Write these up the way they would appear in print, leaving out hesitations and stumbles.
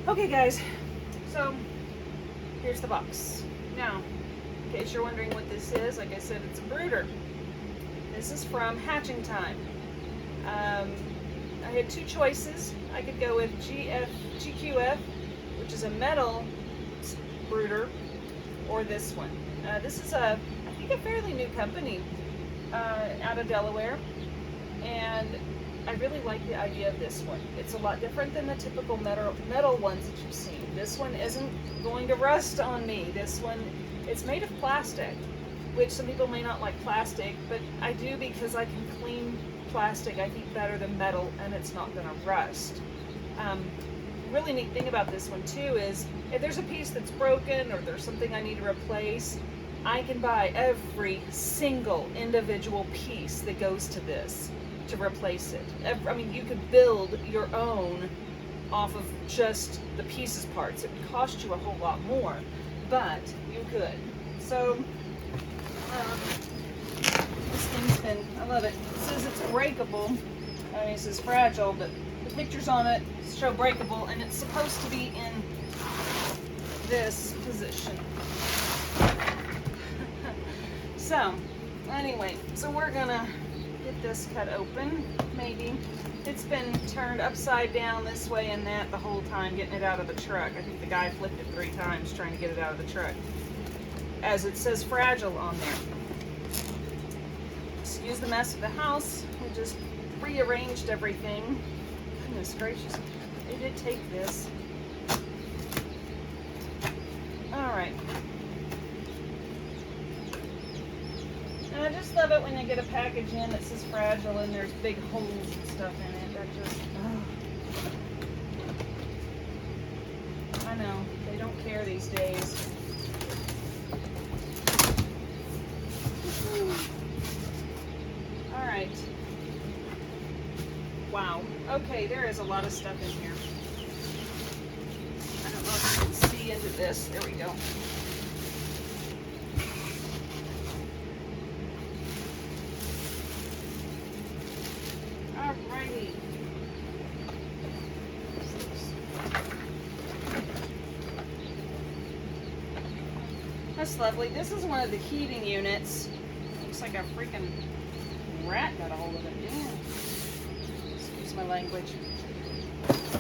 Okay guys, so here's the box. Now, in case you're wondering what this is, like I said, it's a brooder. This is from Hatching Time. I had two choices. I could go with GQF, which is a metal brooder, or this one. This is I think a fairly new company out of Delaware, and I really like the idea of this one. It's a lot different than the typical metal ones that you've seen. This one isn't going to rust on me. This one, it's made of plastic, which some people may not like plastic, but I do because I can clean plastic, I think, better than metal, and it's not going to rust. Really neat thing about this one too is if there's a piece that's broken or there's something I need to replace, I can buy every single individual piece that goes to this to replace it. I mean, you could build your own off of just the pieces parts. It would cost you a whole lot more, but you could. So this thing's been, I love it. It says it's breakable. I mean, it says fragile, but the pictures on it show breakable, and it's supposed to be in this position. So, anyway, so we're gonna get this cut open, maybe. It's been turned upside down this way and that the whole time getting it out of the truck. I think the guy flipped it 3 times trying to get it out of the truck, as it says fragile on there. Excuse the mess of the house. We just rearranged everything. Goodness gracious, they did take this. Alright. And I just love it when they get a package in that says fragile and there's big holes and stuff in it. That just, I know, they don't care these days. Alright. Wow. Okay, there is a lot of stuff in here. I don't know if you can see into this. There we go. Alrighty. That's lovely. This is one of the heating units. Looks like a freaking rat got a hold of it. Yeah. Excuse my language.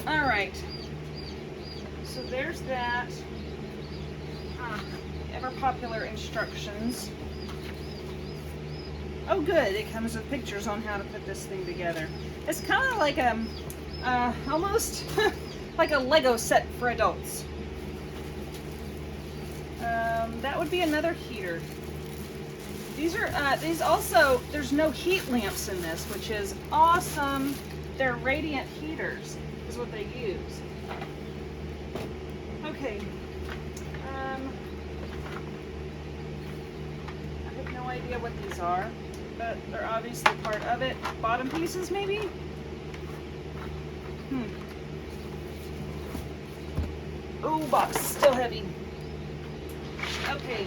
Alright. So there's that. Ever popular instructions. Oh good, it comes with pictures on how to put this thing together. It's kind of like almost like a Lego set for adults. That would be another heater. These also, there's no heat lamps in this, which is awesome. They're radiant heaters, is what they use. Okay. I have no idea what these are, but they're obviously part of it. Bottom pieces, maybe? Oh, box, still heavy. Okay.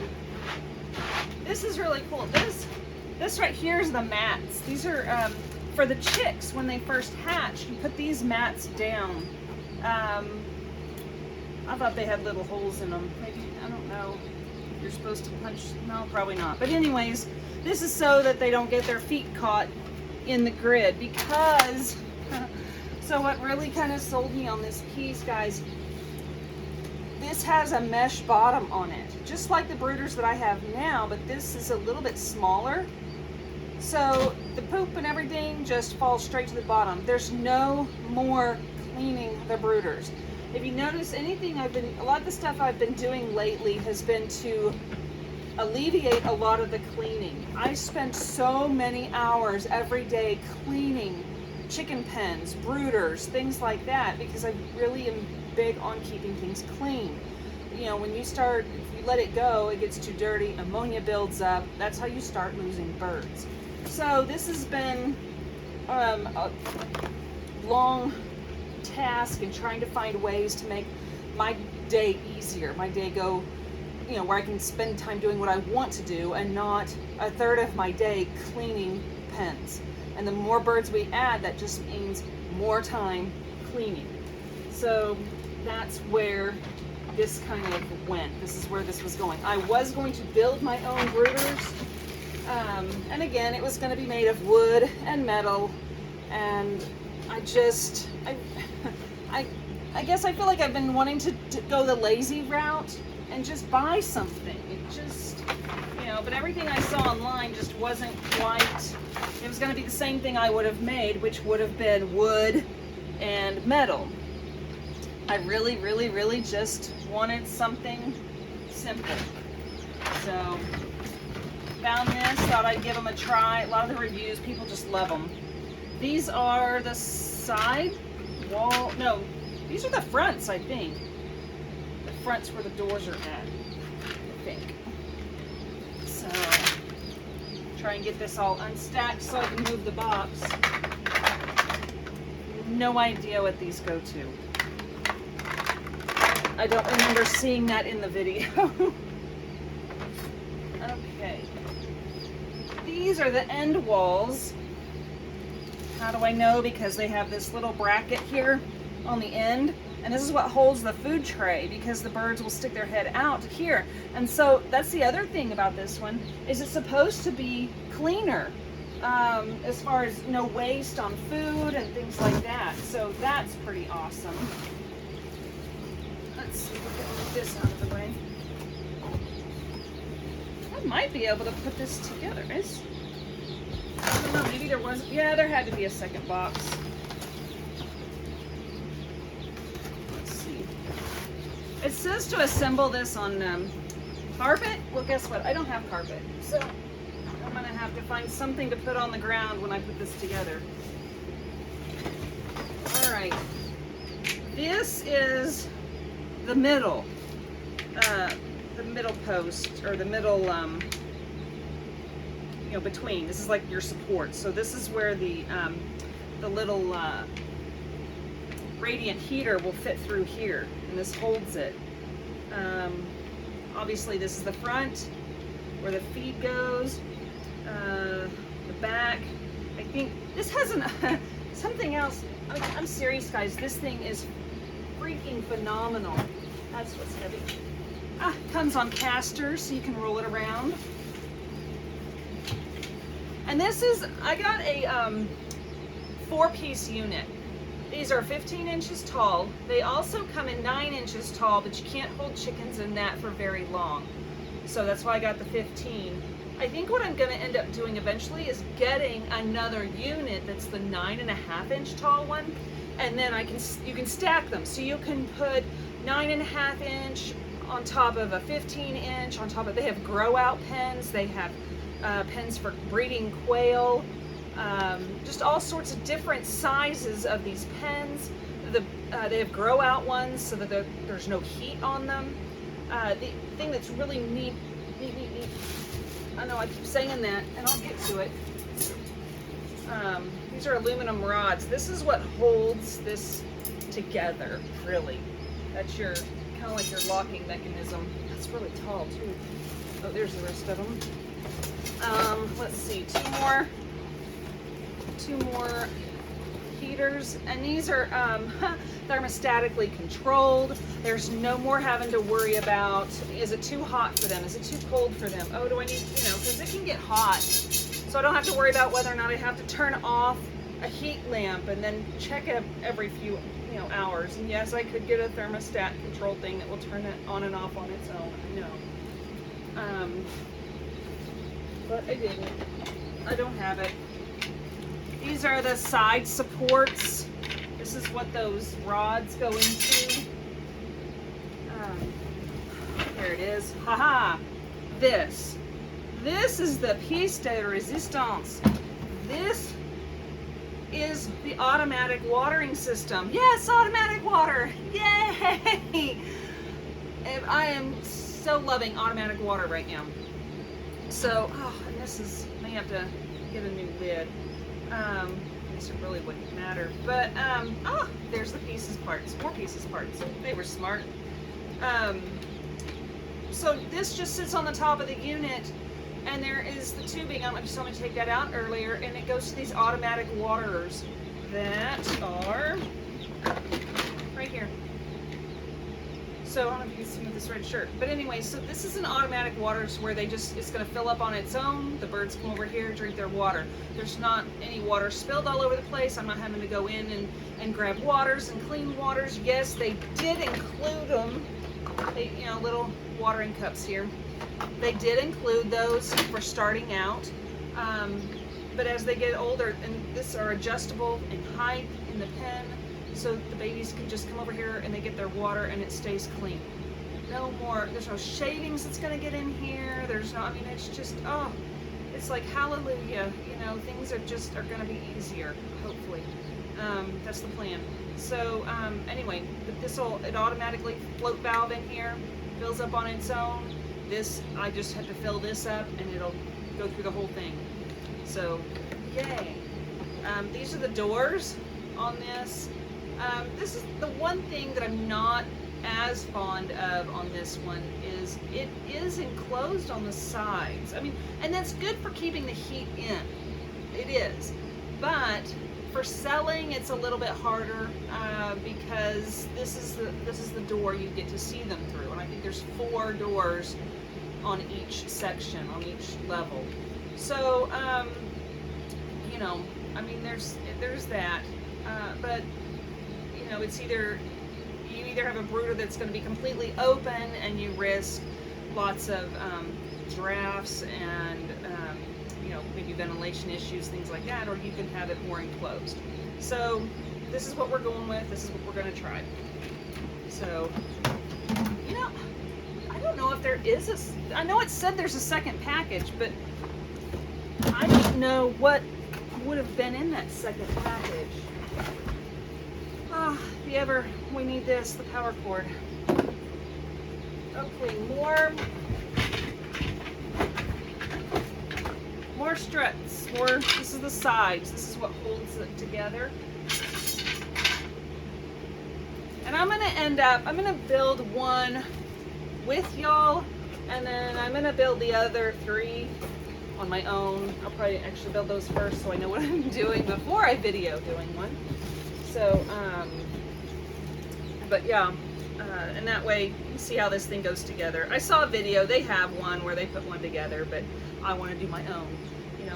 This is really cool. This right here is the mats. These are for the chicks when they first hatch. You put these mats down. I thought they had little holes in them. Maybe, I don't know. You're supposed to punch, no, probably not. But anyways, this is so that they don't get their feet caught in the grid, because, so what really kind of sold me on this piece, guys, this has a mesh bottom on it, just like the brooders that I have now, but this is a little bit smaller. So the poop and everything just falls straight to the bottom. There's no more cleaning the brooders. If you notice anything, a lot of the stuff I've been doing lately has been to alleviate a lot of the cleaning. I spend so many hours every day cleaning chicken pens, brooders, things like that, because I really am big on keeping things clean. You know, when you start, if you let it go, it gets too dirty, ammonia builds up. That's how you start losing birds. So this has been a long task in trying to find ways to make my day easier, my day go, you know, where I can spend time doing what I want to do and not a third of my day cleaning pens. And the more birds we add, that just means more time cleaning. So that's where this kind of went. This is where this was going. I was going to build my own brooders. And again, it was going to be made of wood and metal. And I guess I feel like I've been wanting to go the lazy route and just buy something. It just, you know, but everything I saw online just wasn't quite, it was going to be the same thing I would have made, which would have been wood and metal. I really, really, really just wanted something simple. So, found this, thought I'd give them a try. A lot of the reviews, people just love them. These are the side wall, no, these are the fronts, I think. The fronts where the doors are at, I think. So, try and get this all unstacked so I can move the box. No idea what these go to. I don't remember seeing that in the video. Okay. These are the end walls. How do I know? Because they have this little bracket here on the end. And this is what holds the food tray, because the birds will stick their head out here. And so that's the other thing about this one, is it's supposed to be cleaner. As far as no waste on food and things like that. So that's pretty awesome. Let's see if we can move this out of the way. I might be able to put this together. I don't know, maybe there was, yeah, there had to be a second box. Let's see. It says to assemble this on carpet. Well, guess what? I don't have carpet. So I'm going to have to find something to put on the ground when I put this together. All right. This is the middle post, or the middle, you know, between. This is like your support. So this is where the little radiant heater will fit through here, and this holds it. Obviously, this is the front where the feed goes. The back. I think this has something else. I'm serious, guys. This thing is freaking phenomenal. That's what's heavy. Comes on casters, so you can roll it around. And this is, I got a 4-piece unit. These are 15 inches tall. They also come in 9 inches tall, but you can't hold chickens in that for very long. So that's why I got the 15. I think what I'm going to end up doing eventually is getting another unit that's the 9.5 inch tall one, and then you can stack them. So you can put 9.5 inch on top of a 15 inch on top of. They have grow out pens. They have pens for breeding quail. Just all sorts of different sizes of these pens. They have grow out ones so that there's no heat on them. The thing that's really neat. I know I keep saying that, and I'll get to it. These are aluminum rods. This is what holds this together, really. That's your, kind of like your locking mechanism. That's really tall, too. Oh, there's the rest of them. Let's see, two more heaters, and these are thermostatically controlled. There's no more having to worry about, is it too hot for them? Is it too cold for them? Oh, do I need, you know, because it can get hot. So I don't have to worry about whether or not I have to turn off a heat lamp and then check it every few, you know, hours. And yes, I could get a thermostat control thing that will turn it on and off on its own. I know. But I didn't. I don't have it. These are the side supports. This is what those rods go into. There it is. Haha! This is the piece de resistance. This is the automatic watering system. Yes, automatic water. Yay! I am so loving automatic water right now. So, and this is, may have to get a new lid. I guess it really wouldn't matter. But, there's the pieces parts. More pieces parts. They were smart. So this just sits on the top of the unit, and there is the tubing. I just want to take that out earlier, and it goes to these automatic waterers that are right here. So I don't know if you can see with this red shirt. But anyway, so this is an automatic water where it's gonna fill up on its own. The birds come over here, drink their water. There's not any water spilled all over the place. I'm not having to go in and grab waters and clean waters. Yes, they did include them. Little watering cups here. They did include those for starting out. But as they get older, and these are adjustable in height in the pen, so the babies can just come over here and they get their water and it stays clean. No more, there's no shavings that's gonna get in here. There's no, it's just, it's like hallelujah. Things are gonna be easier, hopefully. That's the plan. So anyway, it automatically float valve in here, fills up on its own. This, I just have to fill this up and it'll go through the whole thing. So, yay. These are the doors on this. This is the one thing that I'm not as fond of on this one is it is enclosed on the sides. And that's good for keeping the heat in. It is. But for selling, it's a little bit harder because this is the door you get to see them through. And I think there's 4 doors on each section, on each level. So, there's that. But it's you either have a brooder that's going to be completely open and you risk lots of drafts and maybe ventilation issues, things like that, or you can have it more enclosed. So this is what we're going with. This is what we're going to try. So I don't know if there is I know it said there's a second package, but I don't know what would have been in that second package. If we need this, the power cord. Okay, more struts. This is the sides. This is what holds it together. And I'm gonna build one with y'all, and then I'm gonna build the other 3 on my own. I'll probably actually build those first so I know what I'm doing before I video doing one. So, but yeah, and that way you can see how this thing goes together. I saw a video, they have one where they put one together, but I want to do my own.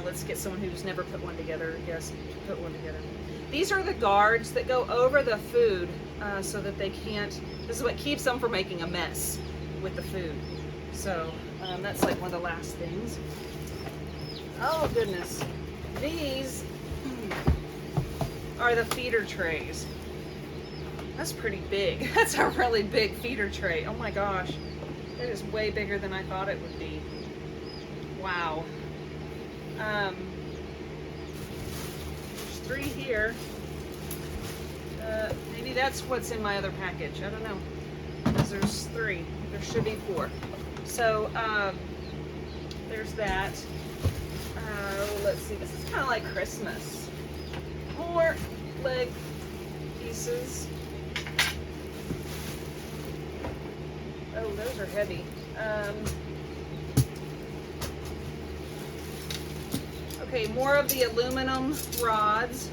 Let's get someone who's never put one together, put one together. These are the guards that go over the food so that they can't, this is what keeps them from making a mess with the food. So that's like one of the last things. Oh goodness. These are the feeder trays. That's pretty big. That's a really big feeder tray. Oh my gosh. It is way bigger than I thought it would be. Wow. There's 3 here. Maybe that's what's in my other package. I don't know. Because there's 3. There should be 4. So, there's that. Let's see. This is kind of like Christmas. More leg pieces. Oh, those are heavy. Okay, more of the aluminum rods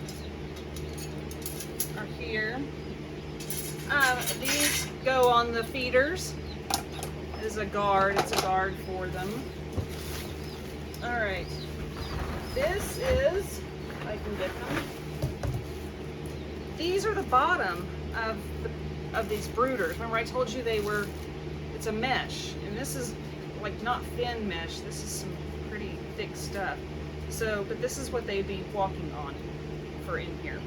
are here. These go on the feeders. It is a guard. It's a guard for them. All right. This is, if I can get them. These are the bottom of these brooders. Remember I told you it's a mesh, and this is like not thin mesh. This is some pretty thick stuff. So, but this is what they'd be walking on for in here.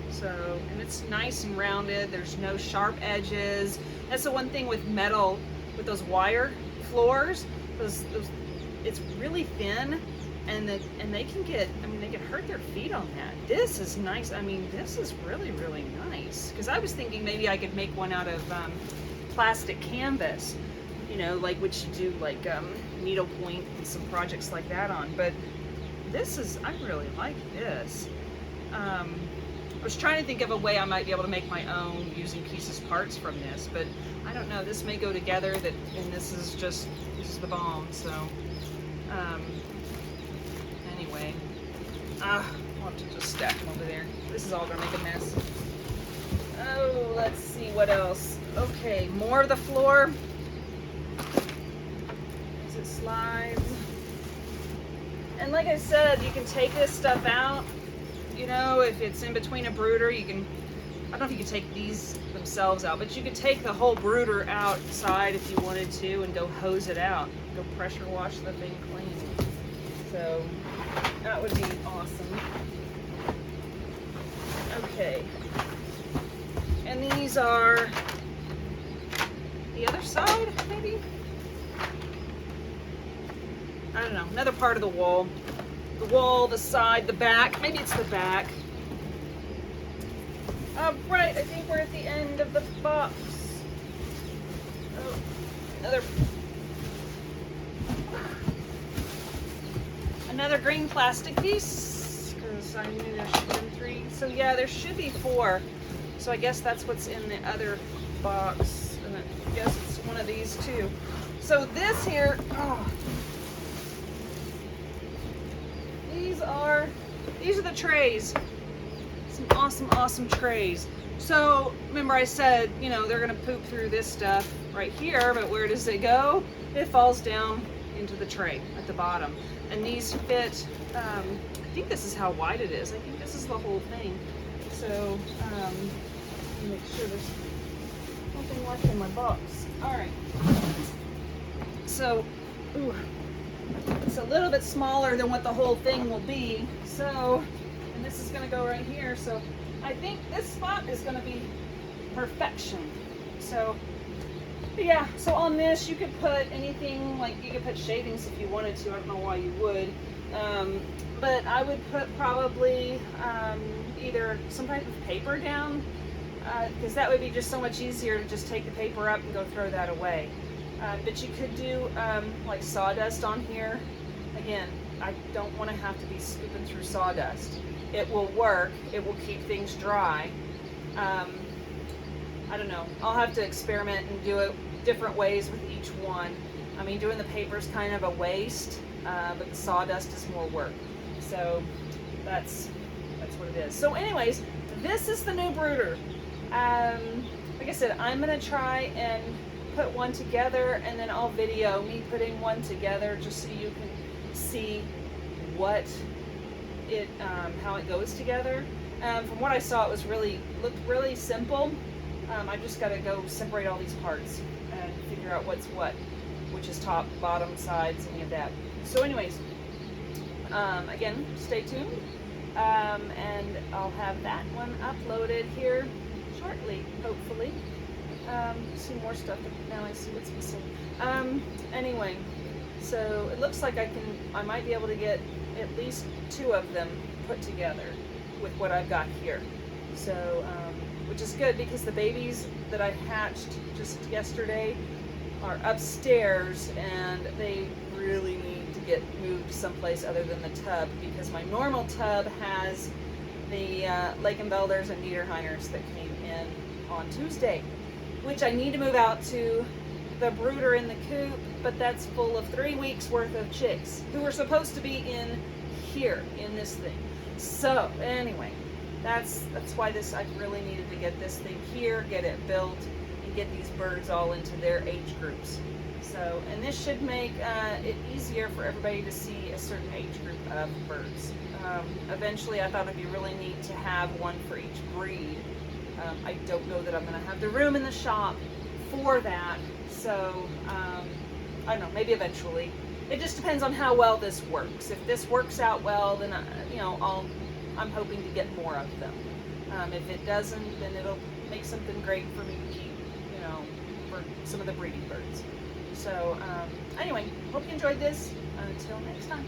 So, and it's nice and rounded. There's no sharp edges. That's the one thing with metal, with those wire floors. It's really thin, and they can get. They can hurt their feet on that. This is nice. This is really, really nice. Because I was thinking maybe I could make one out of plastic canvas. Like what you do like needlepoint and some projects like that on. But I really like this. I was trying to think of a way I might be able to make my own using pieces parts from this, but I don't know. This may go together, and this is the bomb. So anyway, I'll have to just stack them over there. This is all gonna make a mess. Oh, let's see what else. Okay, more of the floor as it slides. And like I said, you can take this stuff out. You know, if it's in between a brooder, you can, I don't know if you could take these themselves out, but you could take the whole brooder outside if you wanted to and go hose it out. Go pressure wash the thing clean. So that would be awesome. Okay. And these are the other side, maybe? I don't know, another part of the wall. The wall, the side, the back. Maybe it's the back. Right, I think we're at the end of the box. Oh, another green plastic piece, because I knew there should have been 3. So yeah, there should be 4. So I guess that's what's in the other box. And I guess it's one of these too. So this here, these are the trays. Some awesome trays. So remember I said, you know, they're gonna poop through this stuff right here, but where does it go? It falls down into the tray at the bottom. And these fit, I think this is how wide it is. I think this is the whole thing. So, let me make sure there's nothing left in my box. All right. So, it's a little bit smaller than what the whole thing will be. So, and this is gonna go right here. So I think this spot is gonna be perfection. So yeah, so on this you could put anything, like you could put shavings if you wanted to. I don't know why you would. But I would put probably either some type of paper down, because that would be just so much easier to just take the paper up and go throw that away. But you could do like sawdust on here. Again, I don't want to have to be scooping through sawdust. It will work. It will keep things dry. I don't know. I'll have to experiment and do it different ways with each one. I mean, doing the paper is kind of a waste, but the sawdust is more work. So that's what it is. So anyways, this is the new brooder. Like I said, I'm gonna try and put one together, and then I'll video me putting one together just so you can see what it, how it goes together. From what I saw, it was looked really simple. I just got to go separate all these parts and figure out what's what, which is top, bottom, sides, any of that. So anyways, again, stay tuned, and I'll have that one uploaded here shortly, hopefully. See more stuff, now I see what's missing. Anyway, so it looks like I might be able to get at least 2 of them put together with what I've got here. So, which is good because the babies that I hatched just yesterday are upstairs and they really need to get moved someplace other than the tub, because my normal tub has the Lakenbelders and Niederheiners that came in on Tuesday, which I need to move out to the brooder in the coop, but that's full of 3 weeks worth of chicks who were supposed to be in here in this thing. So anyway, that's why I really needed to get this thing here, get it built, and get these birds all into their age groups. So, and this should make it easier for everybody to see a certain age group of birds. Eventually, I thought it'd be really neat to have one for each breed. I don't know that I'm going to have the room in the shop for that. So, I don't know, maybe eventually. It just depends on how well this works. If this works out well, then I'm hoping to get more of them. If it doesn't, then it'll make something great for me to keep, for some of the breeding birds. So anyway, hope you enjoyed this. Until next time.